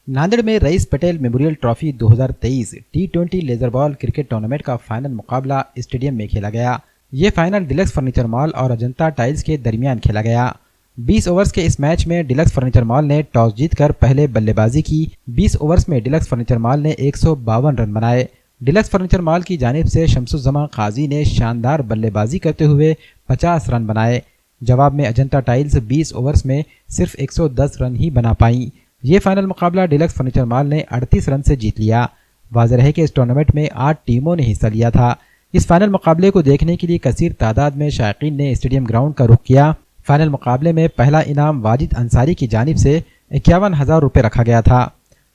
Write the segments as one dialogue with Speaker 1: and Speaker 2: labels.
Speaker 1: नांदेड़ में Rais Patel memorial trophy 2023 T20 leather ball cricket tournament का final मुकाबला स्टेडियम में खेला गया। ये फाइनल डिलक्स फर्नीचर मॉल और अजंता टाइल्स के दरमियान खेला गया। 20 ओवर्स के इस मैच में डिलक्स फर्नीचर मॉल ने टॉस जीतकर पहले बल्लेबाजी की। 20 ओवर्स में डिलक्स फर्नीचर मॉल ने 152 रन बनाए। डिलक्स फर्नीचर मॉल की जानिब से शमसुज्जमा काजी ने शानदार बल्लेबाजी करते हुए 50 रन बनाए। जवाब में अजंता टाइल्स 20 ओवर्स में सिर्फ 110 रन ही बना पाई। ये फाइनल मुकाबला डिलक्स फर्नीचर मॉल ने 38 रन से जीत लिया। वाज़ेह है कि इस टूर्नामेंट में 8 टीमों ने हिस्सा लिया था। इस फाइनल मुकाबले को देखने के लिए कसीर तादाद में शायकीन ने स्टेडियम ग्राउंड का रुख किया। फाइनल मुकाबले में पहला इनाम वाजिद अंसारी की जानिब से 51,000 रुपये रखा गया था।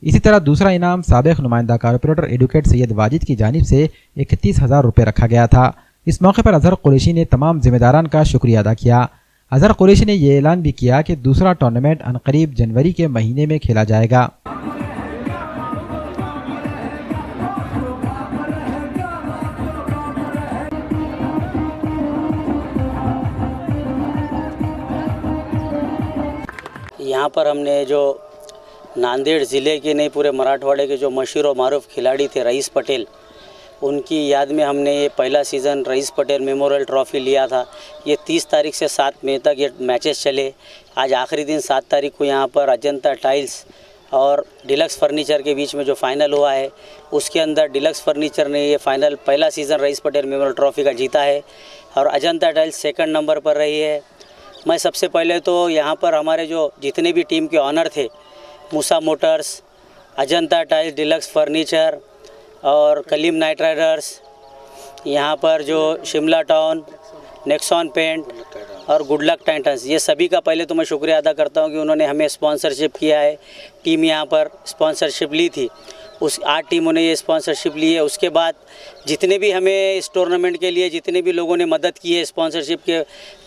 Speaker 1: इसी तरह दूसरा इनाम साबिक नुमाइंदा कारपोरेटर एडवोकेट सैयद वाजिद की जानिब से 31,000 रुपये रखा गया था। इस मौके पर अजहर कुरैशी ने तमाम जिम्मेदारान का शुक्रिया अदा किया। अजहर कुरैशी ने यह ऐलान भी किया कि दूसरा टूर्नामेंट अनकरीब जनवरी के महीने में खेला जाएगा।
Speaker 2: यहाँ पर हमने जो नांदेड़ ज़िले के नहीं पूरे मराठवाड़े के जो मशहूर और मारूफ खिलाड़ी थे रईस पटेल, उनकी याद में हमने ये पहला season rice Patel memorial trophy लिया था। ये 30 तारीख से 7 मई तक ये मैचेस चले। आज आखिरी दिन 7 तारीख को यहाँ पर अजंता टाइल्स और डिलक्स फर्नीचर के बीच में जो फाइनल हुआ है, उसके अंदर डिलक्स फर्नीचर ने ये फाइनल पहला season rice Patel memorial trophy का जीता है और अजंता टाइल्स सेकंड नंबर पर रही है। मैं सबसे पहले तो यहाँ पर हमारे जो जितने भी टीम के ऑनर थे, Musa motors, Ajanta tiles, deluxe furniture और कलीम नाइट राइडर्स, यहाँ पर जो शिमला टाउन, नेक्सॉन पेंट और गुड लक टाइटंस, ये सभी का पहले तो मैं शुक्रिया अदा करता हूँ कि उन्होंने हमें स्पॉन्सरशिप किया है। टीम यहाँ पर स्पॉन्सरशिप ली थी, उस 8 टीमों ने ये स्पॉन्सरशिप ली है। उसके बाद जितने भी हमें इस टूर्नामेंट के लिए जितने भी लोगों ने मदद की है स्पॉन्सरशिप के,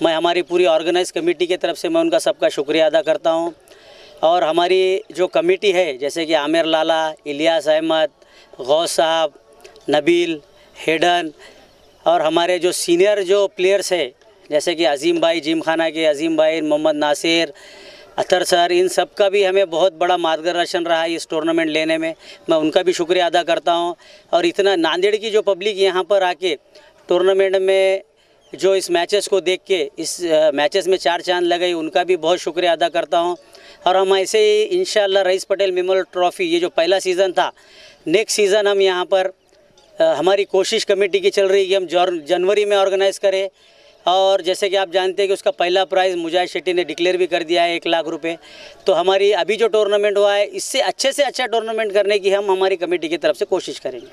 Speaker 2: मैं हमारी पूरी ऑर्गेनाइज कमेटी की तरफ से मैं उनका सबका शुक्रिया अदा करता हूँ। और हमारी जो कमेटी है, जैसे कि आमिर लाला, इलियास अहमद, गौस साहब, नबील, हेडन और हमारे जो सीनियर जो प्लेयर्स है, जैसे कि अजीम भाई, जिम खाना के अजीम भाई, मोहम्मद नासिर, अतर सर, इन सब का भी हमें बहुत बड़ा मार्गदर्शन रहा है इस टूर्नामेंट लेने में। मैं उनका भी शुक्रिया अदा करता हूं। और इतना नांदेड़ की जो पब्लिक यहाँ पर आके टूर्नामेंट में जो इस मैचेस को देख के इस मैचेस में 4 चांद लगाई, उनका भी बहुत शुक्रिया अदा करता हूं। और हम ऐसे ही इंशाल्लाह रईस पटेल मेमोरियल ट्रॉफ़ी, ये जो पहला सीज़न था, नेक्स्ट सीज़न हम यहाँ पर हमारी कोशिश कमेटी की चल रही है कि हम जनवरी में ऑर्गेनाइज़ करें। और जैसे कि आप जानते हैं कि उसका पहला प्राइज़ मुजाहिद शेट्टी ने डिक्लेयर भी कर दिया है 1 लाख रुपए। तो हमारी अभी जो टूर्नामेंट हुआ है, इससे अच्छे से अच्छा टूर्नामेंट करने की हम हमारी कमेटी की तरफ से कोशिश करेंगे।